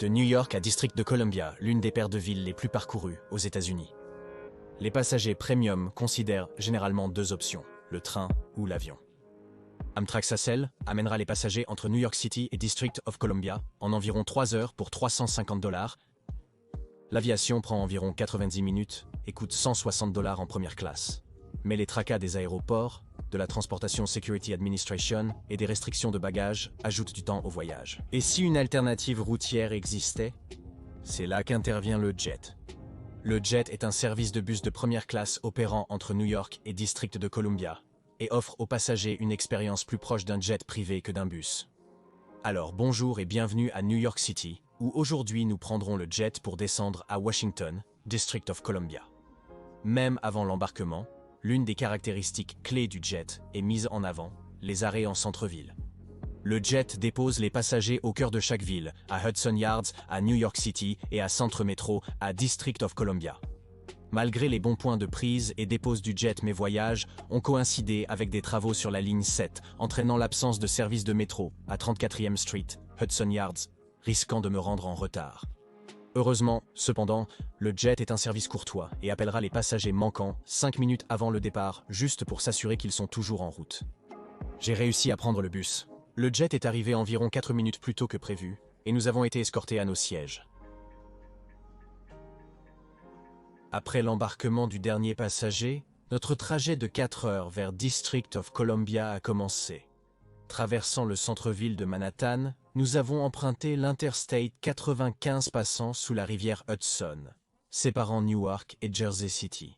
De New York à District de Columbia, l'une des paires de villes les plus parcourues aux États-Unis. Les passagers premium considèrent généralement deux options, le train ou l'avion. Amtrak SACL amènera les passagers entre New York City et District of Columbia en environ 3 heures pour $350. L'aviation prend environ 90 minutes et coûte $160 en première classe. Mais les tracas des aéroports, de la Transportation Security Administration et des restrictions de bagages ajoutent du temps au voyage. Et si une alternative routière existait? C'est là qu'intervient le jet. Le jet est un service de bus de première classe opérant entre New York et District de Columbia et offre aux passagers une expérience plus proche d'un jet privé que d'un bus. Alors bonjour et bienvenue à New York City, où aujourd'hui nous prendrons le jet pour descendre à Washington, District of Columbia. Même avant l'embarquement, l'une des caractéristiques clés du jet est mise en avant, les arrêts en centre-ville. Le jet dépose les passagers au cœur de chaque ville, à Hudson Yards, à New York City et à Centre Métro, à District of Columbia. Malgré les bons points de prise et dépose du jet, mes voyages ont coïncidé avec des travaux sur la ligne 7, entraînant l'absence de service de métro à 34e Street, Hudson Yards, risquant de me rendre en retard. Heureusement, cependant, le jet est un service courtois et appellera les passagers manquants 5 minutes avant le départ, juste pour s'assurer qu'ils sont toujours en route. J'ai réussi à prendre le bus. Le jet est arrivé environ 4 minutes plus tôt que prévu, et nous avons été escortés à nos sièges. Après l'embarquement du dernier passager, notre trajet de 4 heures vers District of Columbia a commencé. Traversant le centre-ville de Manhattan, nous avons emprunté l'Interstate 95 passant sous la rivière Hudson, séparant Newark et Jersey City.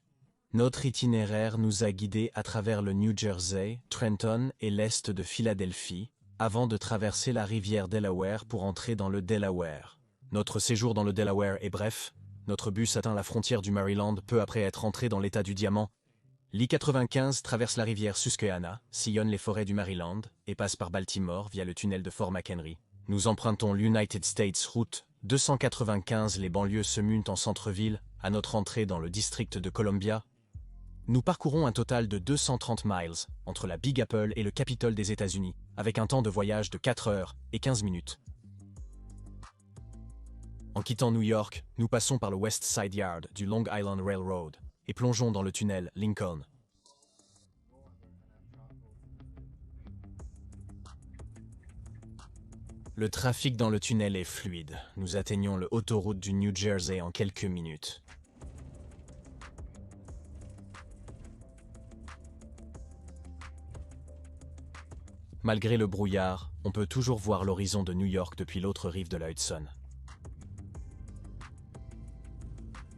Notre itinéraire nous a guidés à travers le New Jersey, Trenton et l'est de Philadelphie, avant de traverser la rivière Delaware pour entrer dans le Delaware. Notre séjour dans le Delaware est bref. Notre bus atteint la frontière du Maryland peu après être entré dans l'État du Diamant. L'I-95 traverse la rivière Susquehanna, sillonne les forêts du Maryland et passe par Baltimore via le tunnel de Fort McHenry. Nous empruntons l'United States Route 295, les banlieues se muent en centre-ville, à notre entrée dans le district de Columbia. Nous parcourons un total de 230 miles entre la Big Apple et le Capitole des États-Unis, avec un temps de voyage de 4 heures et 15 minutes. En quittant New York, nous passons par le West Side Yard du Long Island Railroad et plongeons dans le tunnel Lincoln. Le trafic dans le tunnel est fluide. Nous atteignons le autoroute du New Jersey en quelques minutes. Malgré le brouillard, on peut toujours voir l'horizon de New York depuis l'autre rive de la Hudson.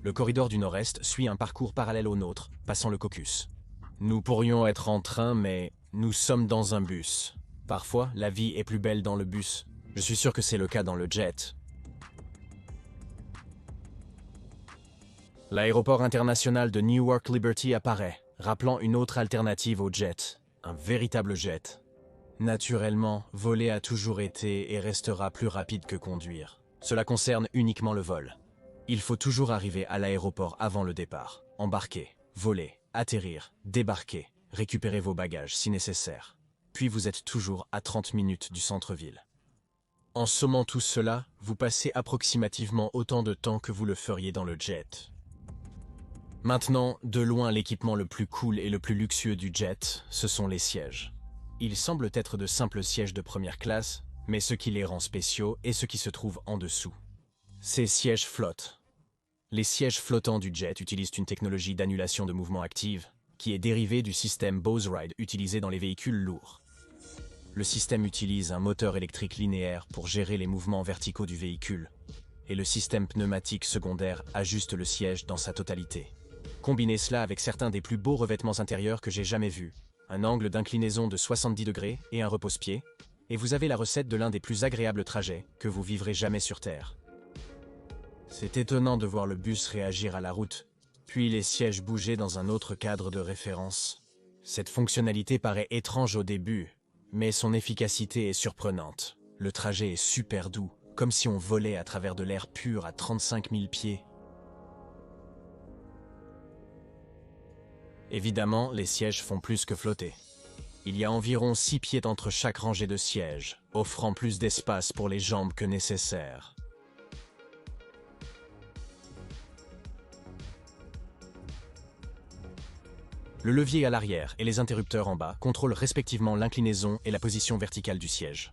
Le corridor du Nord-Est suit un parcours parallèle au nôtre, passant le Caucus. Nous pourrions être en train, mais nous sommes dans un bus. Parfois, la vie est plus belle dans le bus. Je suis sûr que c'est le cas dans le jet. L'aéroport international de Newark Liberty apparaît, rappelant une autre alternative au jet, un véritable jet. Naturellement, voler a toujours été et restera plus rapide que conduire. Cela concerne uniquement le vol. Il faut toujours arriver à l'aéroport avant le départ, embarquer, voler, atterrir, débarquer, récupérer vos bagages si nécessaire. Puis vous êtes toujours à 30 minutes du centre-ville. En sommant tout cela, vous passez approximativement autant de temps que vous le feriez dans le jet. Maintenant, de loin l'équipement le plus cool et le plus luxueux du jet, ce sont les sièges. Ils semblent être de simples sièges de première classe, mais ce qui les rend spéciaux est ce qui se trouve en dessous. Ces sièges flottent. Les sièges flottants du jet utilisent une technologie d'annulation de mouvement active, qui est dérivée du système Bose Ride utilisé dans les véhicules lourds. Le système utilise un moteur électrique linéaire pour gérer les mouvements verticaux du véhicule, et le système pneumatique secondaire ajuste le siège dans sa totalité. Combinez cela avec certains des plus beaux revêtements intérieurs que j'ai jamais vus, un angle d'inclinaison de 70 degrés et un repose-pied, et vous avez la recette de l'un des plus agréables trajets que vous vivrez jamais sur Terre. C'est étonnant de voir le bus réagir à la route, puis les sièges bouger dans un autre cadre de référence. Cette fonctionnalité paraît étrange au début, mais son efficacité est surprenante. Le trajet est super doux, comme si on volait à travers de l'air pur à 35 000 pieds. Évidemment, les sièges font plus que flotter. Il y a environ 6 pieds entre chaque rangée de sièges, offrant plus d'espace pour les jambes que nécessaire. Le levier à l'arrière et les interrupteurs en bas contrôlent respectivement l'inclinaison et la position verticale du siège.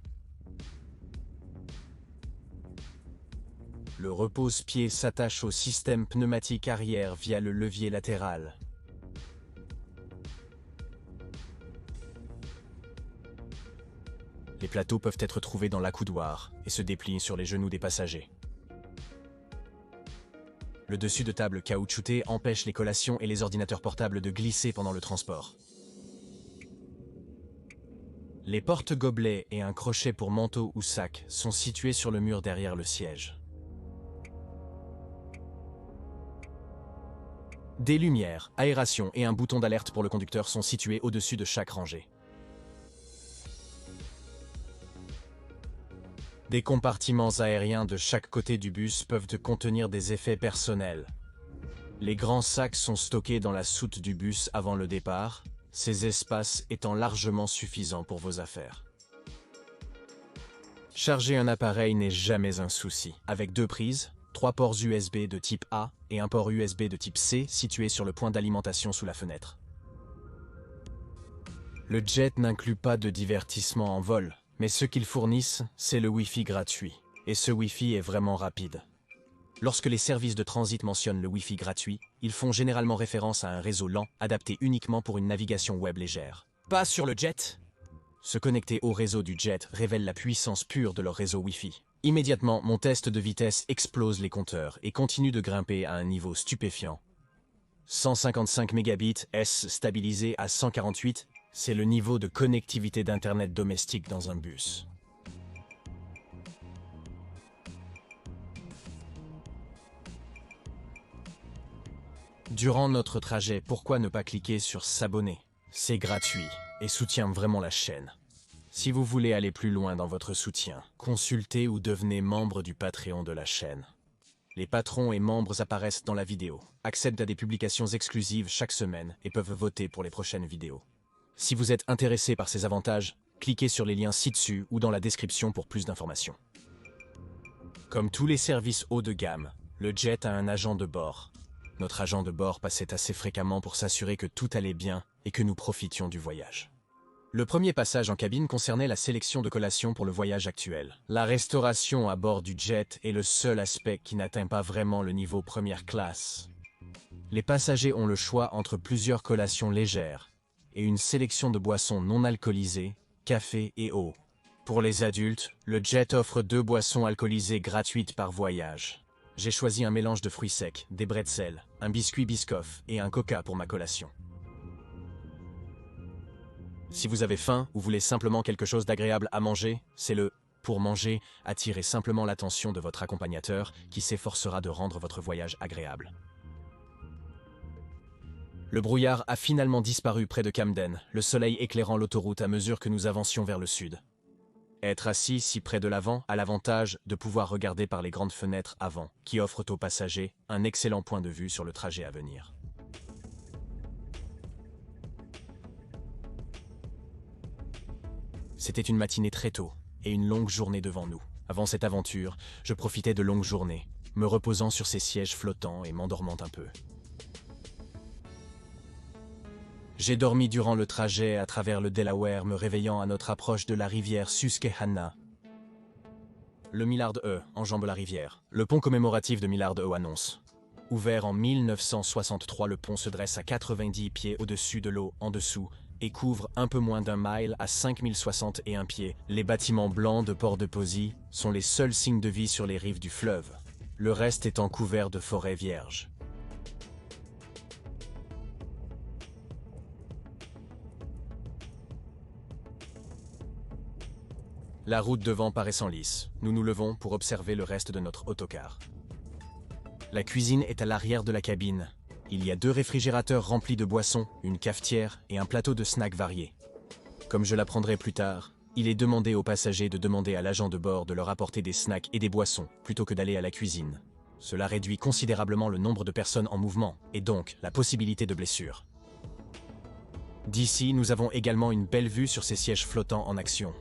Le repose-pied s'attache au système pneumatique arrière via le levier latéral. Les plateaux peuvent être trouvés dans l'accoudoir et se déplient sur les genoux des passagers. Le dessus de table caoutchouté empêche les collations et les ordinateurs portables de glisser pendant le transport. Les porte-gobelets et un crochet pour manteau ou sac sont situés sur le mur derrière le siège. Des lumières, aération et un bouton d'alerte pour le conducteur sont situés au-dessus de chaque rangée. Des compartiments aériens de chaque côté du bus peuvent contenir des effets personnels. Les grands sacs sont stockés dans la soute du bus avant le départ, ces espaces étant largement suffisants pour vos affaires. Charger un appareil n'est jamais un souci, avec 2 prises, 3 ports USB de type A et un port USB de type C situés sur le point d'alimentation sous la fenêtre. Le jet n'inclut pas de divertissement en vol, mais ce qu'ils fournissent, c'est le Wi-Fi gratuit. Et ce Wi-Fi est vraiment rapide. Lorsque les services de transit mentionnent le Wi-Fi gratuit, ils font généralement référence à un réseau lent, adapté uniquement pour une navigation web légère. Pas sur le jet! Se connecter au réseau du jet révèle la puissance pure de leur réseau Wi-Fi. Immédiatement, mon test de vitesse explose les compteurs et continue de grimper à un niveau stupéfiant. 155 mégabits S stabilisé à 148, c'est le niveau de connectivité d'Internet domestique dans un bus. Durant notre trajet, pourquoi ne pas cliquer sur s'abonner? C'est gratuit et soutient vraiment la chaîne. Si vous voulez aller plus loin dans votre soutien, consultez ou devenez membre du Patreon de la chaîne. Les patrons et membres apparaissent dans la vidéo, accèdent à des publications exclusives chaque semaine et peuvent voter pour les prochaines vidéos. Si vous êtes intéressé par ces avantages, cliquez sur les liens ci-dessus ou dans la description pour plus d'informations. Comme tous les services haut de gamme, le jet a un agent de bord. Notre agent de bord passait assez fréquemment pour s'assurer que tout allait bien et que nous profitions du voyage. Le premier passage en cabine concernait la sélection de collations pour le voyage actuel. La restauration à bord du jet est le seul aspect qui n'atteint pas vraiment le niveau première classe. Les passagers ont le choix entre plusieurs collations légères et une sélection de boissons non alcoolisées, café et eau. Pour les adultes, le jet offre 2 boissons alcoolisées gratuites par voyage. J'ai choisi un mélange de fruits secs, des bretzels, un biscuit Biscoff et un coca pour ma collation. Si vous avez faim ou voulez simplement quelque chose d'agréable à manger, c'est le « pour manger » attirez simplement l'attention de votre accompagnateur qui s'efforcera de rendre votre voyage agréable. Le brouillard a finalement disparu près de Camden, le soleil éclairant l'autoroute à mesure que nous avancions vers le sud. Être assis si près de l'avant a l'avantage de pouvoir regarder par les grandes fenêtres avant, qui offrent aux passagers un excellent point de vue sur le trajet à venir. C'était une matinée très tôt et une longue journée devant nous. Avant cette aventure, je profitais de longues journées, me reposant sur ces sièges flottants et m'endormant un peu. J'ai dormi durant le trajet à travers le Delaware, me réveillant à notre approche de la rivière Susquehanna. Le Millard E enjambe la rivière. Le pont commémoratif de Millard E annonce. Ouvert en 1963, le pont se dresse à 90 pieds au-dessus de l'eau en dessous et couvre un peu moins d'1 mile à 5061 pieds. Les bâtiments blancs de Port de Posy sont les seuls signes de vie sur les rives du fleuve, le reste étant couvert de forêts vierges. La route devant paraissant lisse, nous nous levons pour observer le reste de notre autocar. La cuisine est à l'arrière de la cabine. Il y a 2 réfrigérateurs remplis de boissons, une cafetière et un plateau de snacks variés. Comme je l'apprendrai plus tard, il est demandé aux passagers de demander à l'agent de bord de leur apporter des snacks et des boissons plutôt que d'aller à la cuisine. Cela réduit considérablement le nombre de personnes en mouvement et donc la possibilité de blessures. D'ici, nous avons également une belle vue sur ces sièges flottants en action.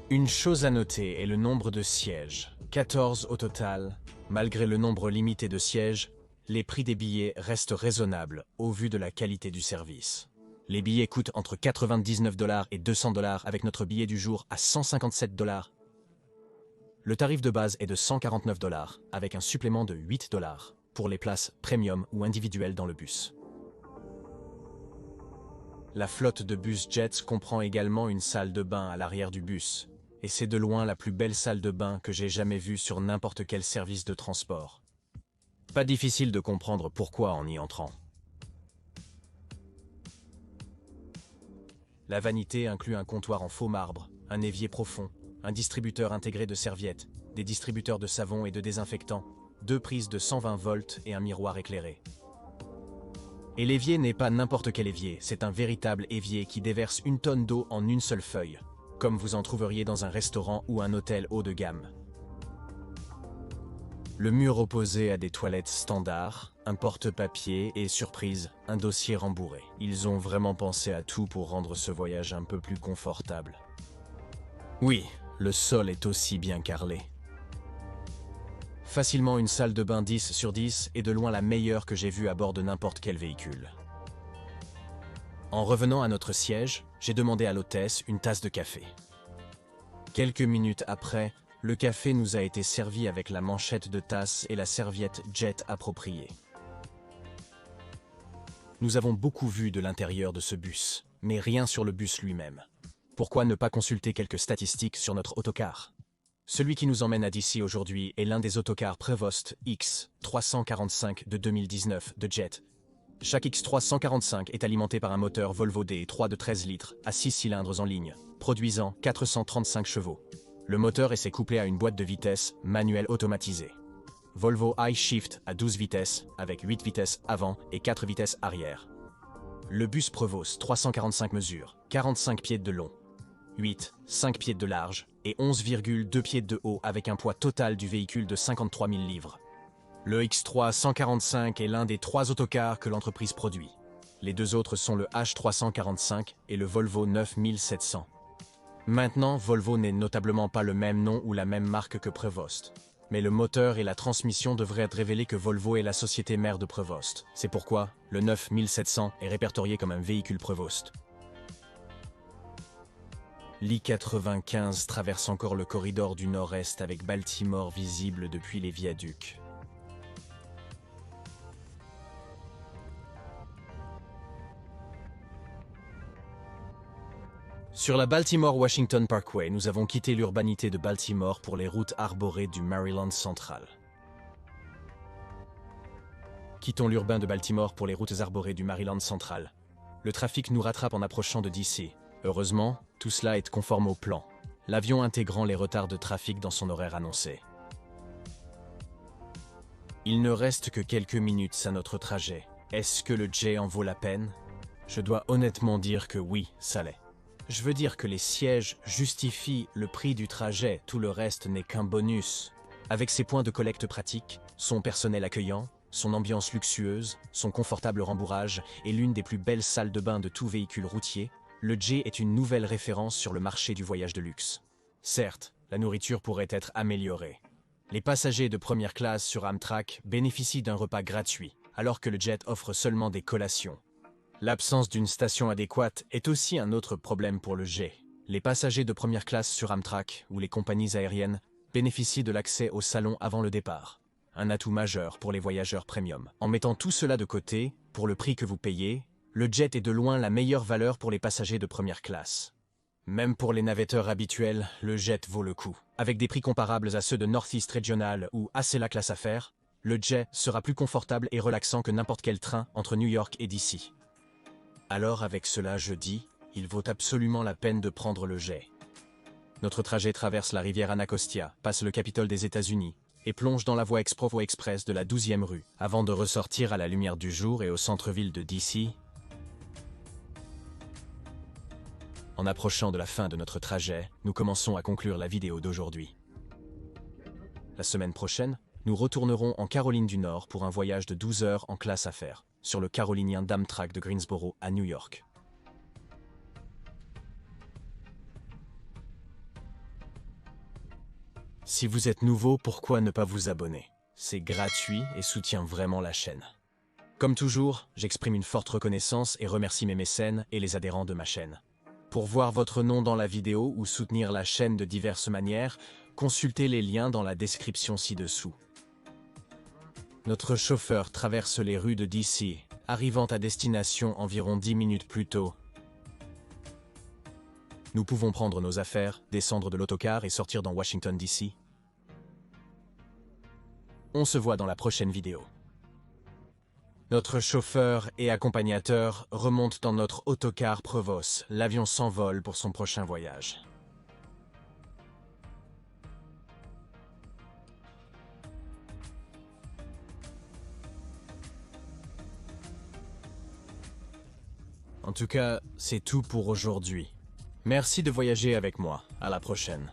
Une chose à noter est le nombre de sièges, 14 au total. Malgré le nombre limité de sièges, les prix des billets restent raisonnables au vu de la qualité du service. Les billets coûtent entre 99 $ et 200 $ avec notre billet du jour à 157 $. Le tarif de base est de 149 $ avec un supplément de 8 $ pour les places premium ou individuelles dans le bus. La flotte de bus Jets comprend également une salle de bain à l'arrière du bus, et c'est de loin la plus belle salle de bain que j'ai jamais vue sur n'importe quel service de transport. Pas difficile de comprendre pourquoi en y entrant. La vanité inclut un comptoir en faux marbre, un évier profond, un distributeur intégré de serviettes, des distributeurs de savon et de désinfectants, 2 prises de 120 volts et un miroir éclairé. Et l'évier n'est pas n'importe quel évier, c'est un véritable évier qui déverse 1 tonne d'eau en une seule feuille, comme vous en trouveriez dans un restaurant ou un hôtel haut de gamme. Le mur opposé a des toilettes standards, un porte-papier et, surprise, un dossier rembourré. Ils ont vraiment pensé à tout pour rendre ce voyage un peu plus confortable. Oui, le sol est aussi bien carrelé. Facilement une salle de bain 10 sur 10 et de loin la meilleure que j'ai vue à bord de n'importe quel véhicule. En revenant à notre siège, j'ai demandé à l'hôtesse une tasse de café. Quelques minutes après, le café nous a été servi avec la manchette de tasse et la serviette Jet appropriée. Nous avons beaucoup vu de l'intérieur de ce bus, mais rien sur le bus lui-même. Pourquoi ne pas consulter quelques statistiques sur notre autocar ? Celui qui nous emmène à DC aujourd'hui est l'un des autocars Prevost X345 de 2019 de Jet. Chaque X345 est alimenté par un moteur Volvo D3 de 13 litres à 6 cylindres en ligne, produisant 435 chevaux. Le moteur est couplé à une boîte de vitesses manuelle automatisée. Volvo iShift à 12 vitesses avec 8 vitesses avant et 4 vitesses arrière. Le bus Prevost 345 mesure 45 pieds de long, 5 pieds de large et 11,2 pieds de haut avec un poids total du véhicule de 53 000 livres. Le X3 145 est l'un des 3 autocars que l'entreprise produit. Les 2 autres sont le H345 et le Volvo 9700. Maintenant, Volvo n'est notablement pas le même nom ou la même marque que Prevost. Mais le moteur et la transmission devraient révéler que Volvo est la société mère de Prevost. C'est pourquoi le 9700 est répertorié comme un véhicule Prevost. L'I-95 traverse encore le corridor du Nord-Est avec Baltimore visible depuis les viaducs. Sur la Baltimore-Washington Parkway, nous avons quitté l'urbanité de Baltimore pour les routes arborées du Maryland central. Quittons l'urbain de Baltimore pour les routes arborées du Maryland central. Le trafic nous rattrape en approchant de DC. Heureusement, tout cela est conforme au plan, l'avion intégrant les retards de trafic dans son horaire annoncé. Il ne reste que quelques minutes à notre trajet. Est-ce que le jet en vaut la peine? Je dois honnêtement dire que oui, ça l'est. Je veux dire que les sièges justifient le prix du trajet, tout le reste n'est qu'un bonus. Avec ses points de collecte pratiques, son personnel accueillant, son ambiance luxueuse, son confortable rembourrage et l'une des plus belles salles de bain de tout véhicule routier, le J est une nouvelle référence sur le marché du voyage de luxe. Certes, la nourriture pourrait être améliorée. Les passagers de première classe sur Amtrak bénéficient d'un repas gratuit, alors que le jet offre seulement des collations. L'absence d'une station adéquate est aussi un autre problème pour le J. Les passagers de première classe sur Amtrak ou les compagnies aériennes bénéficient de l'accès au salon avant le départ. Un atout majeur pour les voyageurs premium. En mettant tout cela de côté, pour le prix que vous payez, le jet est de loin la meilleure valeur pour les passagers de première classe. Même pour les navetteurs habituels, le jet vaut le coup. Avec des prix comparables à ceux de Northeast Regional ou Acela Classe Affaires, le jet sera plus confortable et relaxant que n'importe quel train entre New York et DC. Alors avec cela je dis, il vaut absolument la peine de prendre le jet. Notre trajet traverse la rivière Anacostia, passe le Capitole des États-Unis et plonge dans la voie Express de la 12e rue, avant de ressortir à la lumière du jour et au centre-ville de DC. En approchant de la fin de notre trajet, nous commençons à conclure la vidéo d'aujourd'hui. La semaine prochaine, nous retournerons en Caroline du Nord pour un voyage de 12 heures en classe affaires, sur le carolinien d'Amtrak de Greensboro à New York. Si vous êtes nouveau, pourquoi ne pas vous abonner? c'est gratuit et soutient vraiment la chaîne. Comme toujours, j'exprime une forte reconnaissance et remercie mes mécènes et les adhérents de ma chaîne. Pour voir votre nom dans la vidéo ou soutenir la chaîne de diverses manières, consultez les liens dans la description ci-dessous. Notre chauffeur traverse les rues de DC, arrivant à destination environ 10 minutes plus tôt. Nous pouvons prendre nos affaires, descendre de l'autocar et sortir dans Washington, D.C. On se voit dans la prochaine vidéo. Notre chauffeur et accompagnateur remonte dans notre autocar Prevost. L'avion s'envole pour son prochain voyage. En tout cas, c'est tout pour aujourd'hui. Merci de voyager avec moi. À la prochaine.